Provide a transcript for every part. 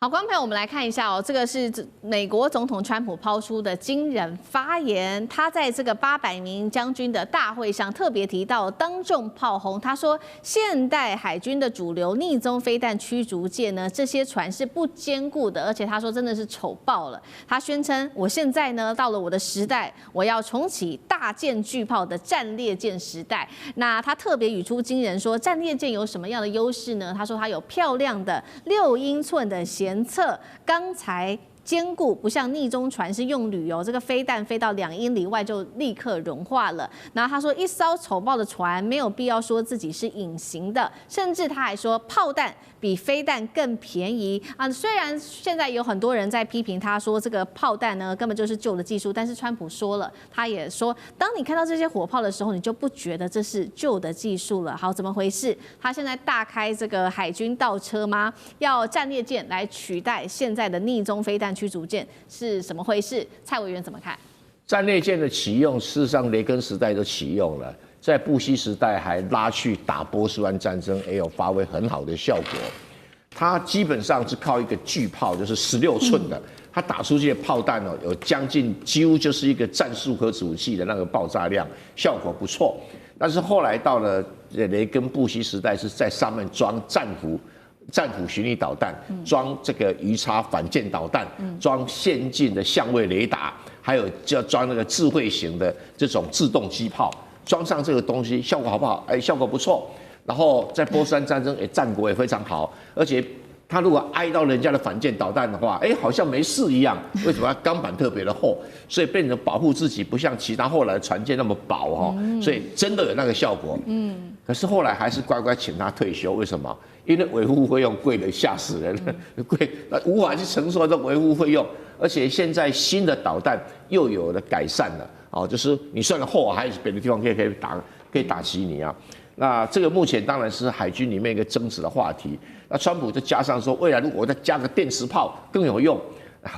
好，观众朋友，我们来看一下哦，这个是美国总统川普抛出的惊人发言。他在这个800名将军的大会上特别提到，当众炮轰，他说现代海军的主流逆踪飞弹驱逐舰呢，这些船是不坚固的，而且他说真的是丑爆了。他宣称，我现在呢到了我的时代，我要重启大舰巨炮的战列舰时代。那他特别语出惊人说，战列舰有什么样的优势呢？他说它有漂亮的6英寸的舷侧钢材坚固，不像逆中船是用铝哦，这个飞弹飞到2英里外就立刻融化了。然后他说，一艘丑爆的船没有必要说自己是隐形的，甚至他还说炮弹比飞弹更便宜啊。虽然现在有很多人在批评他说这个炮弹呢根本就是旧的技术，但是川普说了，他也说，当你看到这些火炮的时候，你就不觉得这是旧的技术了。好，怎么回事？他现在大开这个海军倒车吗？要战列舰来取代现在的逆中飞弹驱逐舰是什么回事？蔡委员怎么看？战列舰的启用，事实上雷根时代就启用了，在布希时代还拉去打波斯湾战争，也有发挥很好的效果。它基本上是靠一个巨炮，就是16寸的，它打出去的炮弹哦，有将近几乎就是一个战术核子武器的那个爆炸量，效果不错。但是后来到了雷根布希时代，是在上面装战斧巡弋导弹，装这个鱼叉反舰导弹，装先进的相位雷达，还有就装那个智慧型的这种自动机炮，装上这个东西效果好不好？效果不错。然后在波斯湾战争，战果也非常好，而且他如果挨到人家的反舰导弹的话，好像没事一样。为什么？它钢板特别的厚，所以变成保护自己，不像其他后来的船舰那么薄哈，所以真的有那个效果。可是后来还是乖乖请他退休，为什么？因为维护费用贵得吓死人了，贵，无法去承受这维护费用。而且现在新的导弹又有了改善了，就是你算了厚，还有别的地方可以打击你啊。那这个目前当然是海军里面一个争执的话题。那川普就加上说，未来如果我再加个电磁炮更有用，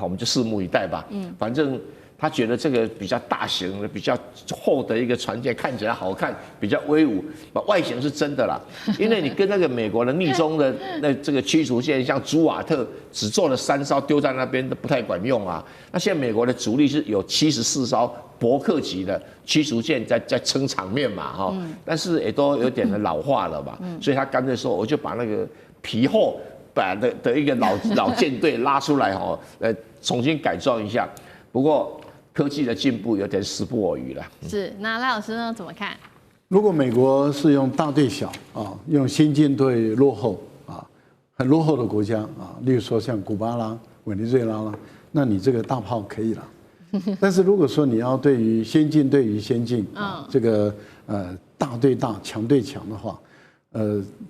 我们就拭目以待吧。反正他觉得这个比较大型的、比较厚的一个船舰看起来好看，比较威武，外形是真的啦。因为你跟那个美国的逆中的这个驱逐舰，像朱瓦特只做了3艘丢在那边都不太管用啊。那现在美国的主力是有74艘伯克级的驱逐舰在撑场面嘛，哈，但是也都有点的老化了嘛，所以他干脆说，我就把那个皮厚版的一个老舰队拉出来哈，重新改装一下。不过科技的进步有点时不我与了。是，那赖老师呢怎么看？如果美国是用大对小啊，用先进对落后啊，很落后的国家啊，例如说像古巴啦、委内瑞拉啦，那你这个大炮可以了。但是如果说你要对于先进对于先进啊，这个大对大、强对强的话，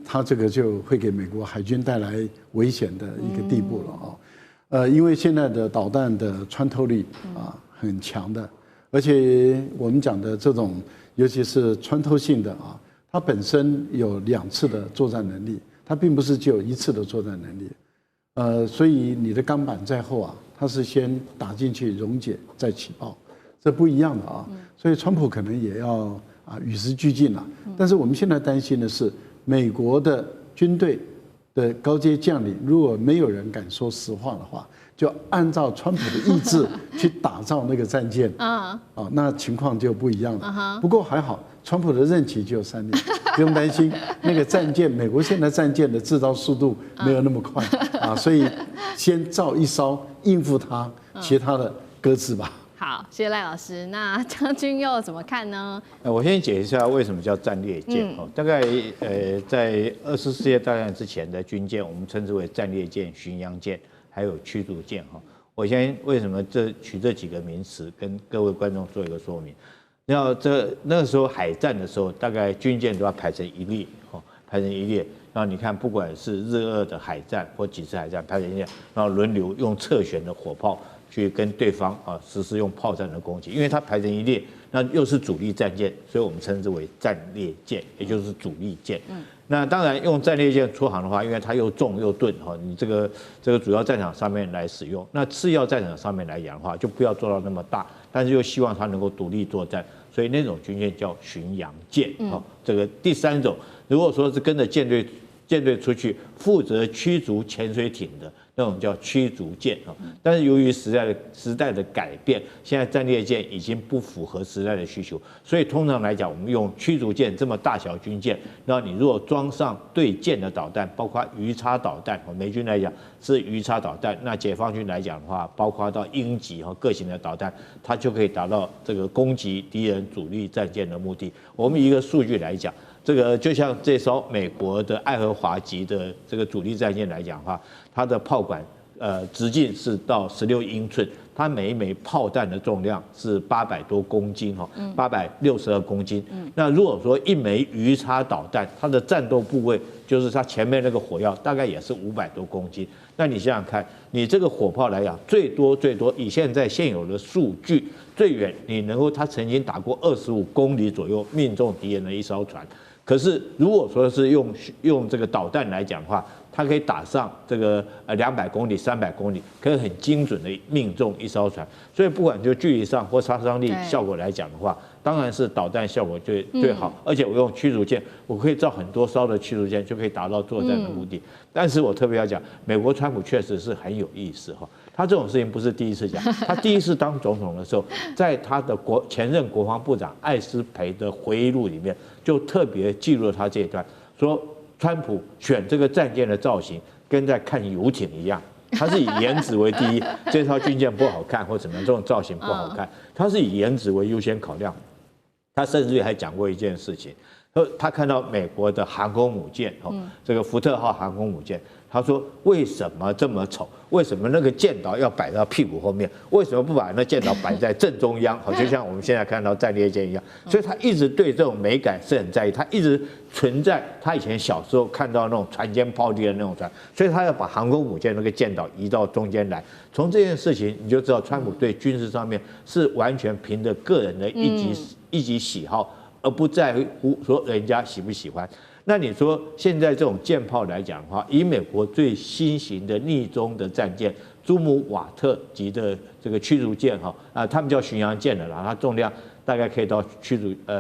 它这个就会给美国海军带来危险的一个地步了啊。因为现在的导弹的穿透力啊很强的，而且我们讲的这种，尤其是穿透性的啊，它本身有2次的作战能力，它并不是只有1次的作战能力。所以你的钢板再厚啊，它是先打进去溶解再起爆，这不一样的啊。所以川普可能也要与时俱进了。但是我们现在担心的是，美国的军队的高阶将领，如果没有人敢说实话的话，就按照川普的意志去打造那个战舰那情况就不一样了。不过还好，川普的任期只有3年，不用担心那个战舰。美国现在战舰的制造速度没有那么快所以先造1艘应付它，其他的搁置吧。好，谢谢赖老师。那将军又怎么看呢？我先解释一下为什么叫战列舰。大概在24世纪大战之前的军舰，我们称之为战列舰、巡洋舰，还有驱逐舰。我先为什么取这几个名词，跟各位观众做一个说明。那个时候海战的时候，大概军舰都要排成一列，排成一列。然后你看，不管是日俄的海战或几次海战，排成一列，然后轮流用侧舷的火炮去跟对方实施用炮战的攻击，因为它排成一列，那又是主力战舰，所以我们称之为战列舰，也就是主力舰。那当然用战列舰出航的话，因为它又重又钝你这个主要战场上面来使用，那次要战场上面来讲的话，就不要做到那么大，但是又希望它能够独立作战，所以那种军舰叫巡洋舰。这个第3种，如果说是跟着舰队出去负责驱逐潜水艇的，那种叫驱逐舰啊。但是由于时代的改变，现在战列舰已经不符合时代的需求，所以通常来讲，我们用驱逐舰这么大小军舰，那你如果装上对舰的导弹，包括鱼叉导弹，美军来讲是鱼叉导弹，那解放军来讲的话，包括到鹰击和各型的导弹，它就可以达到这个攻击敌人主力战舰的目的。我们一个数据来讲，这个就像这艘美国的爱荷华级的这个主力战舰来讲的话，它的炮管直径是到16英寸，它每一枚炮弹的重量是800多公斤，862公斤。那如果说一枚鱼叉导弹，它的战斗部位就是它前面那个火药，大概也是500多公斤。那你想想看，你这个火炮来讲，最多以现在现有的数据，最远你能够它曾经打过25公里左右，命中敌人的一艘船。可是如果说是用这个导弹来讲的话，它可以打上这个200公里、300公里，可以很精准的命中一艘船。所以不管就距离上或杀伤力效果来讲的话，当然是导弹效果最好。而且我用驱逐舰，我可以造很多艘的驱逐舰，就可以达到作战的目的。但是我特别要讲，美国川普确实是很有意思哈。他这种事情不是第一次讲，他第一次当总统的时候，在他的前任国防部长艾斯培的回忆录里面，就特别记录了他这一段，说川普选这个战舰的造型跟在看游艇一样，他是以颜值为第一，这套军舰不好看或怎么样，这种造型不好看，他是以颜值为优先考量。他甚至还讲过一件事情，他看到美国的航空母舰这个福特号航空母舰。他说：“为什么这么丑？为什么那个舰岛要摆到屁股后面？为什么不把那舰岛摆在正中央？好，就像我们现在看到战列舰一样。所以他一直对这种美感是很在意，他一直存在他以前小时候看到那种船坚炮利的那种船，所以他要把航空母舰那个舰岛移到中间来。从这件事情你就知道，川普对军事上面是完全凭着个人的一己喜好，而不在乎说人家喜不喜欢。”那你说现在这种舰炮来讲的话，以美国最新型的逆中的战舰朱姆瓦特级的这个驱逐舰他们叫巡洋舰的啦，它重量大概可以到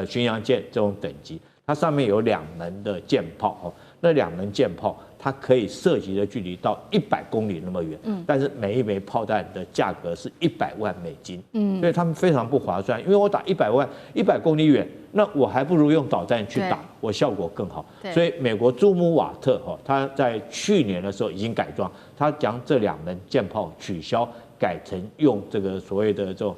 巡洋舰这种等级，它上面有2门的舰炮那2门舰炮它可以射击的距离到100公里那么远，但是每一枚炮弹的价格是100万美金，所以他们非常不划算，因为我打100公里远，那我还不如用导弹去打，我效果更好。所以美国朱姆瓦特他在去年的时候已经改装，他将这2门舰炮取消，改成用这个所谓的这种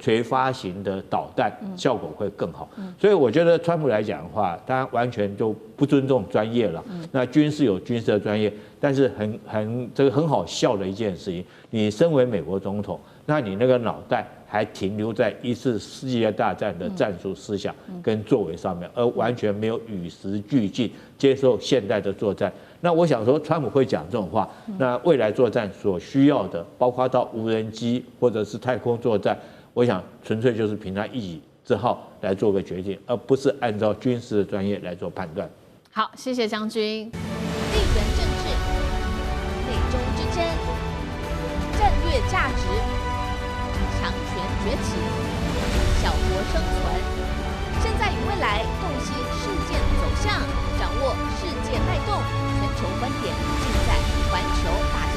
垂发型的导弹，效果会更好。所以我觉得川普来讲的话，当然完全就不尊重专业了。那军事有军事的专业，但是很好笑的一件事情，你身为美国总统，那你那个脑袋还停留在1次世界大战的战术思想跟作为上面，而完全没有与时俱进，接受现代的作战。那我想说，川普会讲这种话，那未来作战所需要的，包括到无人机或者是太空作战，我想纯粹就是凭他一己之好来做个决定，而不是按照军事的专业来做判断。好，谢谢将军。地缘政治、美中之争、战略价值、强权崛起、小国生存，现在与未来洞悉事件走向，掌握世界脉动，全球观点尽在环球大